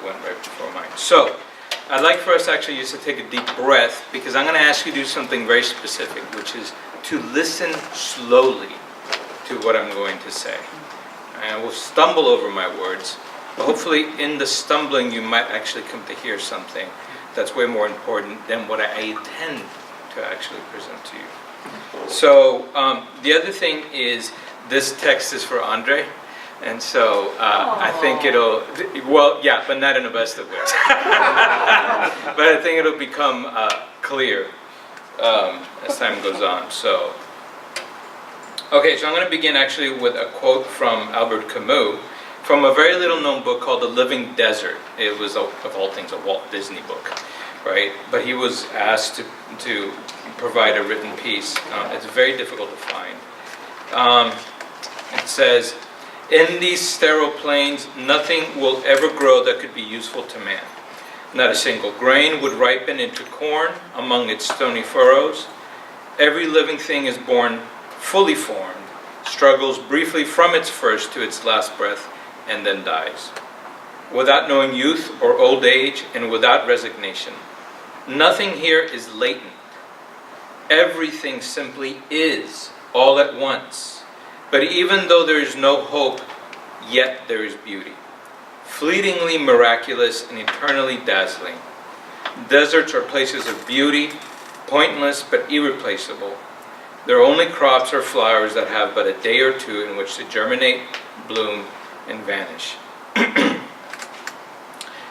went right before mine. So, I'd like for us actually just to take a deep breath, because I'm going to ask you to do something very specific, which is to listen slowly to what I'm going to say. And we'll stumble over my words, but hopefully in the stumbling you might actually come to hear something that's way more important than what I intend to actually present to you. So the other thing is, this text is for Andre, and so I think it'll, well, yeah, but not in the best of ways. But I think it'll become clear as time goes on. So, okay, so I'm going to begin actually with a quote from Albert Camus, from a very little known book called The Living Desert. It was, of all things, a Walt Disney book, right? But he was asked to provide a written piece. It's very difficult to find. It says, "In these sterile plains, nothing will ever grow that could be useful to man. Not a single grain would ripen into corn among its stony furrows. Every living thing is born fully formed, struggles briefly from its first to its last breath, and then dies. Without knowing youth or old age, and without resignation. Nothing here is latent. Everything simply is, all at once. But even though there is no hope, yet there is beauty. Fleetingly miraculous and eternally dazzling. Deserts are places of beauty, pointless but irreplaceable. Their only crops are flowers that have but a day or two in which to germinate, bloom, and vanish.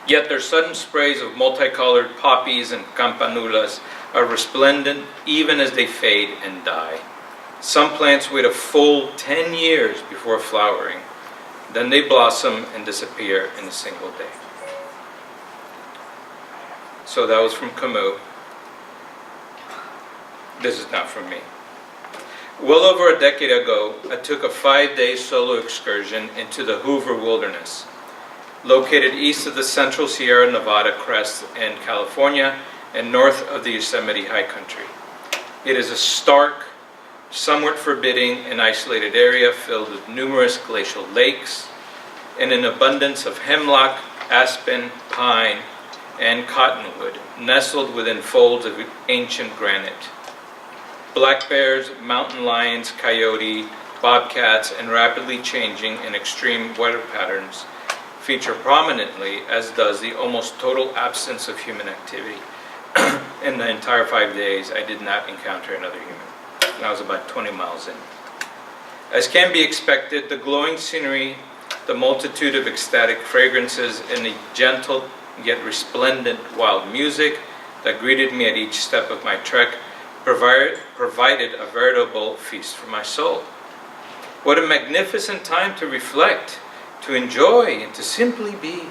Yet their sudden sprays of multicolored poppies and campanulas are resplendent even as they fade and die. Some plants wait a full 10 years before flowering. Then they blossom and disappear in a single day." So that was from Camus. This is not from me. Well over a decade ago, I took a 5-day solo excursion into the Hoover Wilderness, located east of the central Sierra Nevada crest in California and north of the Yosemite High Country. It is a stark, somewhat forbidding and isolated area filled with numerous glacial lakes and an abundance of hemlock, aspen, pine, and cottonwood, nestled within folds of ancient granite. Black bears, mountain lions, coyote, bobcats, and rapidly changing and extreme weather patterns feature prominently, as does the almost total absence of human activity. In the entire 5 days, I did not encounter another human. And I was about 20 miles in. As can be expected, the glowing scenery, the multitude of ecstatic fragrances, and the gentle yet resplendent wild music that greeted me at each step of my trek provided a veritable feast for my soul. What a magnificent time to reflect, to enjoy, and to simply be.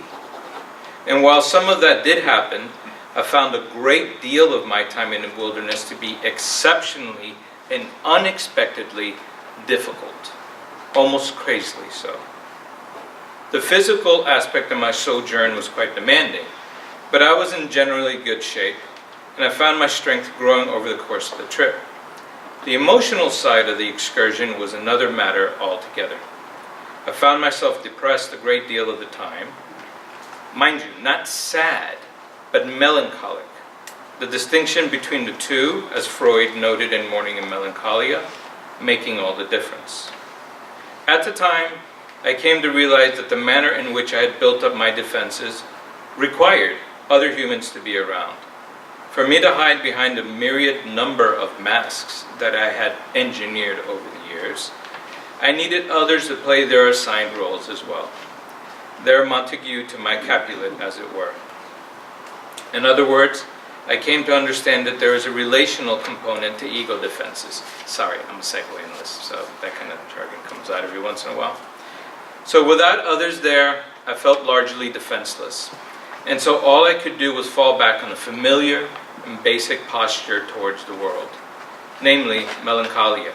And while some of that did happen, I found a great deal of my time in the wilderness to be exceptionally and unexpectedly difficult, almost crazily so. The physical aspect of my sojourn was quite demanding, but I was in generally good shape, and I found my strength growing over the course of the trip. The emotional side of the excursion was another matter altogether. I found myself depressed a great deal of the time. Mind you, not sad, but melancholic. The distinction between the two, as Freud noted in Mourning and Melancholia, making all the difference. At the time, I came to realize that the manner in which I had built up my defenses required other humans to be around. For me to hide behind the myriad number of masks that I had engineered over the years, I needed others to play their assigned roles as well. Their Montague to my Capulet, as it were. In other words, I came to understand that there is a relational component to ego defenses. Sorry, I'm segueing this, so that kind of jargon comes out every once in a while. So without others there, I felt largely defenseless. And so all I could do was fall back on a familiar and basic posture towards the world. Namely, melancholia.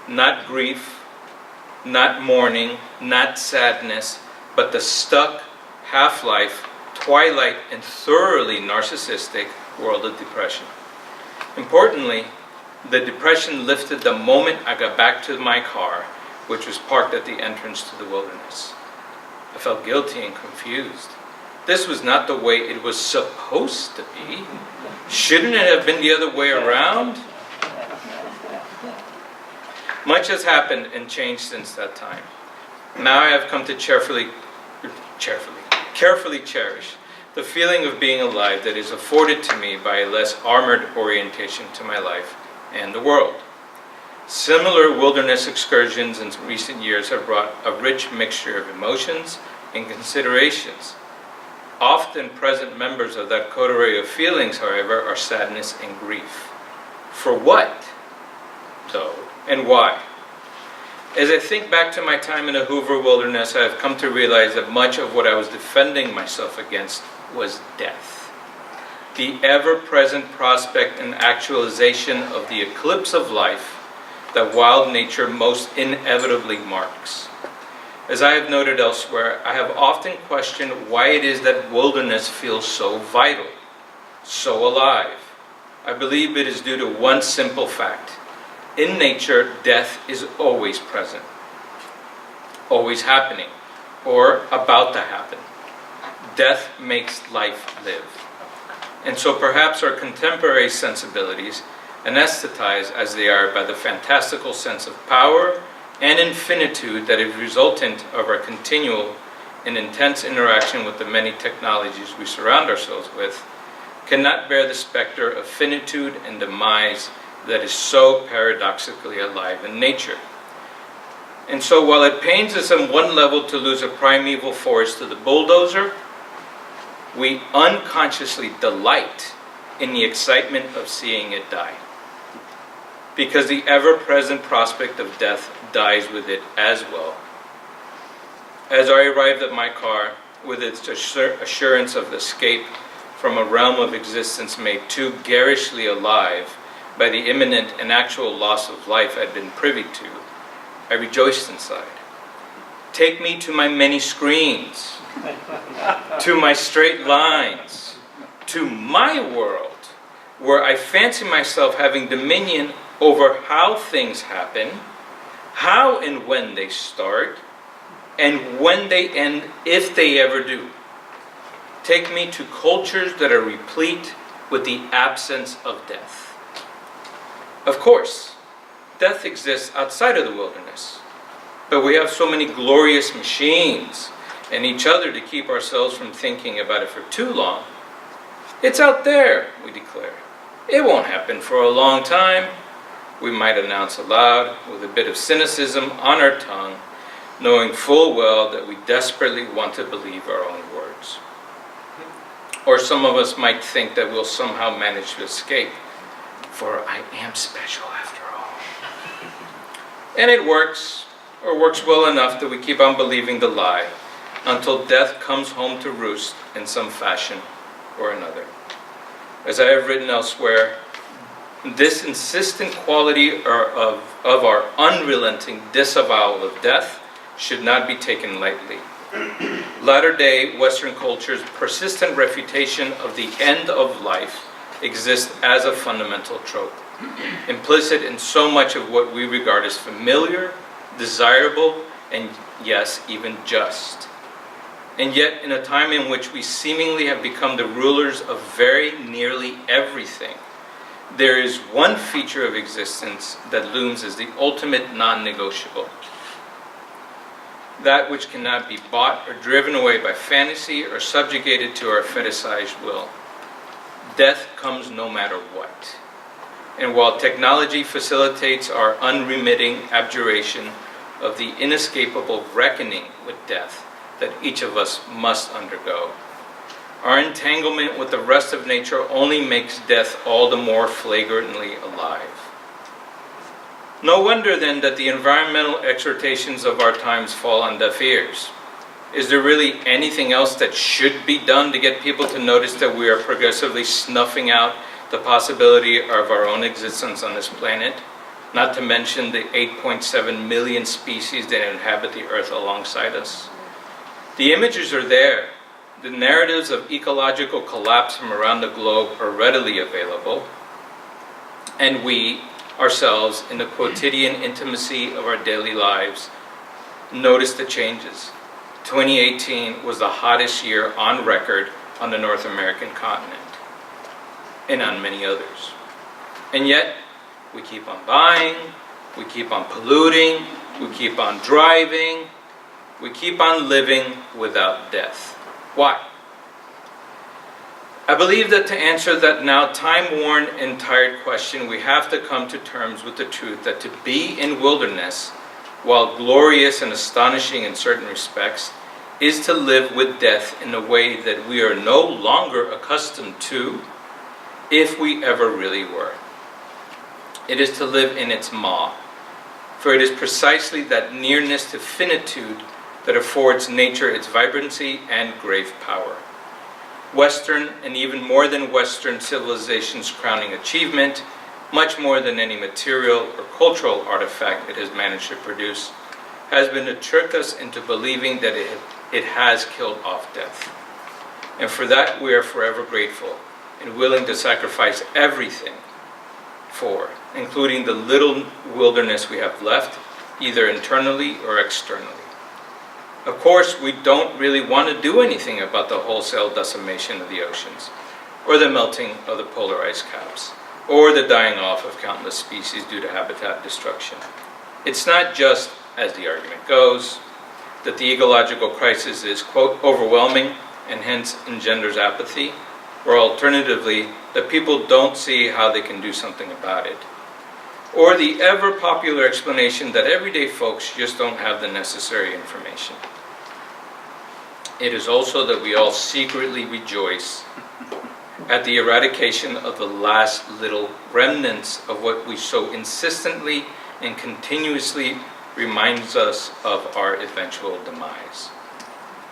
Not grief, not mourning, not sadness, but the stuck, half-life, twilight, and thoroughly narcissistic world of depression. Importantly, the depression lifted the moment I got back to my car, which was parked at the entrance to the wilderness. I felt guilty and confused. This was not the way it was supposed to be. Shouldn't it have been the other way around? Much has happened and changed since that time. Now I have come to carefully cherish the feeling of being alive that is afforded to me by a less armored orientation to my life and the world. Similar wilderness excursions in recent years have brought a rich mixture of emotions and considerations. Often present members of that coterie of feelings, however, are sadness and grief. For what, though, and why? As I think back to my time in the Hoover Wilderness, I have come to realize that much of what I was defending myself against was death. The ever-present prospect and actualization of the eclipse of life that wild nature most inevitably marks. As I have noted elsewhere, I have often questioned why it is that wilderness feels so vital, so alive. I believe it is due to one simple fact. In nature, death is always present, always happening, or about to happen. Death makes life live. And so perhaps our contemporary sensibilities, anesthetized as they are by the fantastical sense of power and infinitude that is resultant of our continual and intense interaction with the many technologies we surround ourselves with, cannot bear the specter of finitude and demise that is so paradoxically alive in nature. And so while it pains us on one level to lose a primeval forest to the bulldozer, we unconsciously delight in the excitement of seeing it die. Because the ever-present prospect of death dies with it as well. As I arrived at my car, with its assurance of escape from a realm of existence made too garishly alive by the imminent and actual loss of life I'd been privy to, I rejoiced inside. Take me to my many screens, to my straight lines, to my world, where I fancy myself having dominion over how things happen, how and when they start, and when they end, if they ever do. Take me to cultures that are replete with the absence of death. Of course, death exists outside of the wilderness, but we have so many glorious machines and each other to keep ourselves from thinking about it for too long. It's out there, we declare. It won't happen for a long time, we might announce aloud with a bit of cynicism on our tongue, knowing full well that we desperately want to believe our own words. Or some of us might think that we'll somehow manage to escape, for I am special after all. And it works, or works well enough that we keep on believing the lie, until death comes home to roost in some fashion or another. As I have written elsewhere, this insistent quality of our unrelenting disavowal of death should not be taken lightly. Latter-day Western culture's persistent refutation of the end of life exists as a fundamental trope, implicit in so much of what we regard as familiar, desirable, and yes, even just. And yet, in a time in which we seemingly have become the rulers of very nearly everything, there is one feature of existence that looms as the ultimate non-negotiable. That which cannot be bought or driven away by fantasy or subjugated to our fetishized will. Death comes no matter what. And while technology facilitates our unremitting abjuration of the inescapable reckoning with death that each of us must undergo, our entanglement with the rest of nature only makes death all the more flagrantly alive. No wonder then that the environmental exhortations of our times fall on deaf ears. Is there really anything else that should be done to get people to notice that we are progressively snuffing out the possibility of our own existence on this planet? Not to mention the 8.7 million species that inhabit the earth alongside us. The images are there. The narratives of ecological collapse from around the globe are readily available. And we, ourselves, in the quotidian intimacy of our daily lives, notice the changes. 2018 was the hottest year on record on the North American continent, and on many others. And yet, we keep on buying, we keep on polluting, we keep on driving, we keep on living without death. Why? I believe that to answer that now time-worn and tired question, we have to come to terms with the truth that to be in wilderness, while glorious and astonishing in certain respects, is to live with death in a way that we are no longer accustomed to, if we ever really were. It is to live in its maw, for it is precisely that nearness to finitude that affords nature its vibrancy and grave power. Western, and even more than Western civilization's crowning achievement, much more than any material or cultural artifact it has managed to produce, has been to trick us into believing that it has killed off death. And for that we are forever grateful and willing to sacrifice everything for, including the little wilderness we have left, either internally or externally. Of course, we don't really want to do anything about the wholesale decimation of the oceans, or the melting of the polar ice caps, or the dying off of countless species due to habitat destruction. It's not just, as the argument goes, that the ecological crisis is, quote, overwhelming and hence engenders apathy, or alternatively, that people don't see how they can do something about it. Or the ever-popular explanation that everyday folks just don't have the necessary information. It is also that we all secretly rejoice at the eradication of the last little remnants of what we so insistently and continuously reminds us of our eventual demise.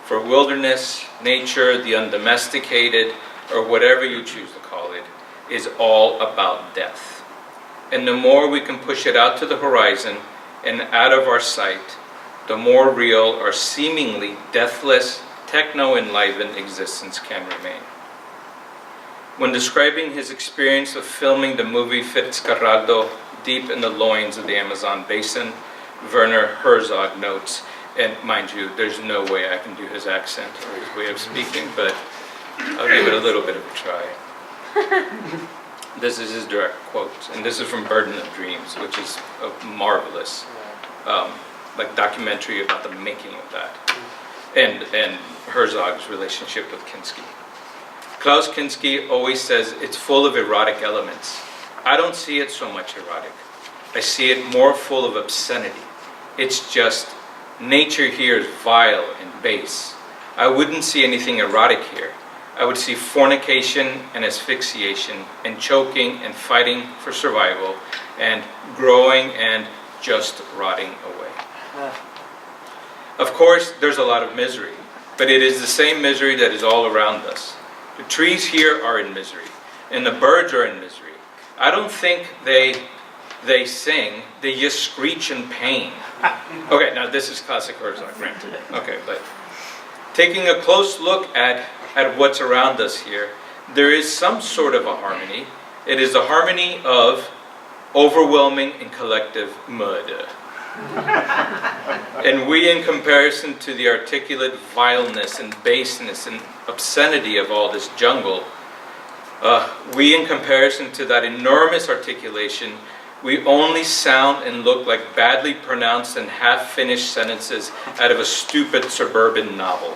For wilderness, nature, the undomesticated, or whatever you choose to call it, is all about death. And the more we can push it out to the horizon and out of our sight, the more real our seemingly deathless, techno-enlivened existence can remain. When describing his experience of filming the movie Fitzcarraldo deep in the loins of the Amazon basin, Werner Herzog notes, and mind you, there's no way I can do his accent or his way of speaking, but I'll give it a little bit of a try. This is his direct quote, and this is from Burden of Dreams, which is a marvelous documentary about the making of that, and Herzog's relationship with Kinski. Klaus Kinski always says it's full of erotic elements. I don't see it so much erotic. I see it more full of obscenity. It's just, nature here is vile and base. I wouldn't see anything erotic here. I would see fornication and asphyxiation and choking and fighting for survival and growing and just rotting away. Of course, there's a lot of misery, but it is the same misery that is all around us. The trees here are in misery, and the birds are in misery. I don't think they sing, they just screech in pain. Okay, now this is classic Herzog, granted. Okay, but taking a close look at what's around us here, there is some sort of a harmony. It is the harmony of overwhelming and collective murder. And we, in comparison to the articulate vileness and baseness and obscenity of all this jungle, we, in comparison to that enormous articulation, we only sound and look like badly pronounced and half-finished sentences out of a stupid suburban novel,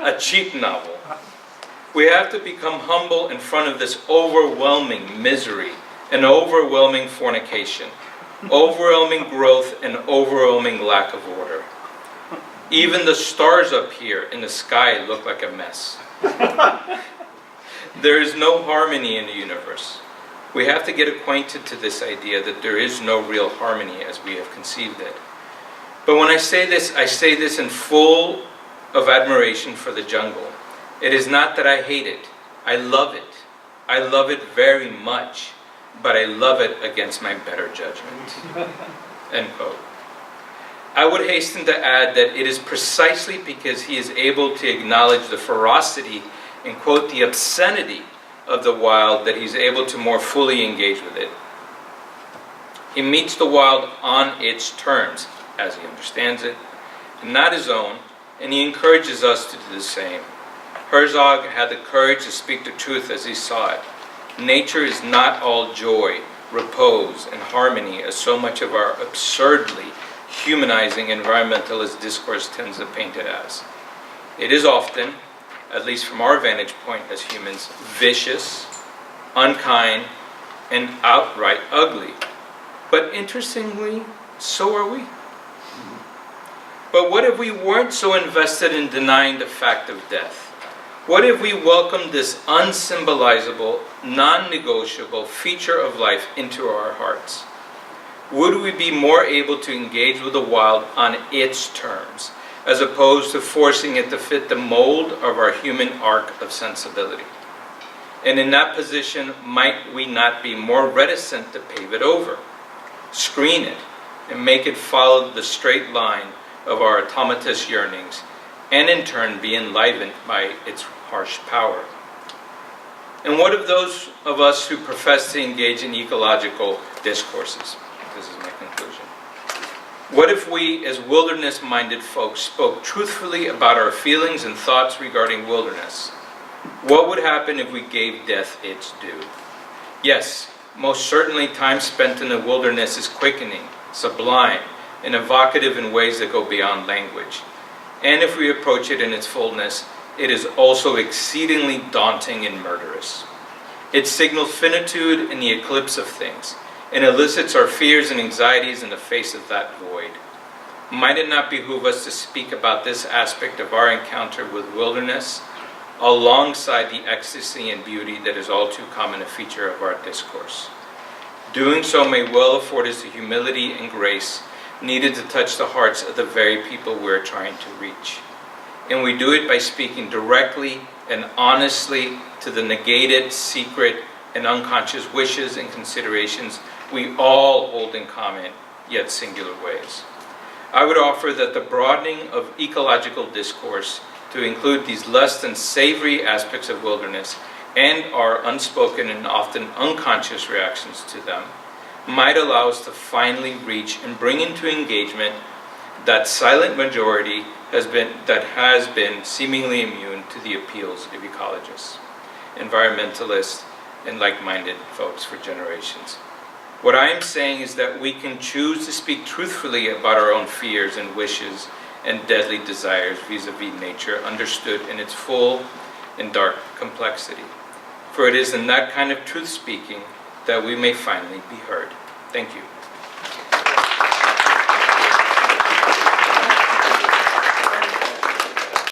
a cheap novel. We have to become humble in front of this overwhelming misery and overwhelming fornication, overwhelming growth and overwhelming lack of order. Even the stars up here in the sky look like a mess. There is no harmony in the universe. We have to get acquainted to this idea that there is no real harmony as we have conceived it. But when I say this in full of admiration for the jungle. It is not that I hate it. I love it. I love it very much, but I love it against my better judgment. End quote. I would hasten to add that it is precisely because he is able to acknowledge the ferocity and, quote, the obscenity of the wild that he's able to more fully engage with it. He meets the wild on its terms, as he understands it, and not his own, and he encourages us to do the same. Herzog had the courage to speak the truth as he saw it. Nature is not all joy, repose, and harmony as so much of our absurdly humanizing environmentalist discourse tends to paint it as. It is often, at least from our vantage point as humans, vicious, unkind, and outright ugly. But interestingly, so are we. But what if we weren't so invested in denying the fact of death? What if we welcomed this unsymbolizable, non-negotiable feature of life into our hearts? Would we be more able to engage with the wild on its terms, as opposed to forcing it to fit the mold of our human arc of sensibility? And in that position, might we not be more reticent to pave it over, screen it, and make it follow the straight line of our automatous yearnings, and in turn be enlivened by its harsh power? And what of those of us who profess to engage in ecological discourses? This is my conclusion. What if we, as wilderness-minded folks, spoke truthfully about our feelings and thoughts regarding wilderness? What would happen if we gave death its due? Yes, most certainly time spent in the wilderness is quickening, sublime, and evocative in ways that go beyond language. And if we approach it in its fullness, it is also exceedingly daunting and murderous. It signals finitude in the eclipse of things, and elicits our fears and anxieties in the face of that void. Might it not behoove us to speak about this aspect of our encounter with wilderness, alongside the ecstasy and beauty that is all too common a feature of our discourse? Doing so may well afford us the humility and grace needed to touch the hearts of the very people we're trying to reach. And we do it by speaking directly and honestly to the negated, secret, and unconscious wishes and considerations we all hold in common, yet singular ways. I would offer that the broadening of ecological discourse to include these less than savory aspects of wilderness and our unspoken and often unconscious reactions to them might allow us to finally reach and bring into engagement that silent majority that has been seemingly immune to the appeals of ecologists, environmentalists, and like-minded folks for generations. What I am saying is that we can choose to speak truthfully about our own fears and wishes and deadly desires vis-a-vis nature, understood in its full and dark complexity. For it is in that kind of truth-speaking that we may finally be heard. Thank you.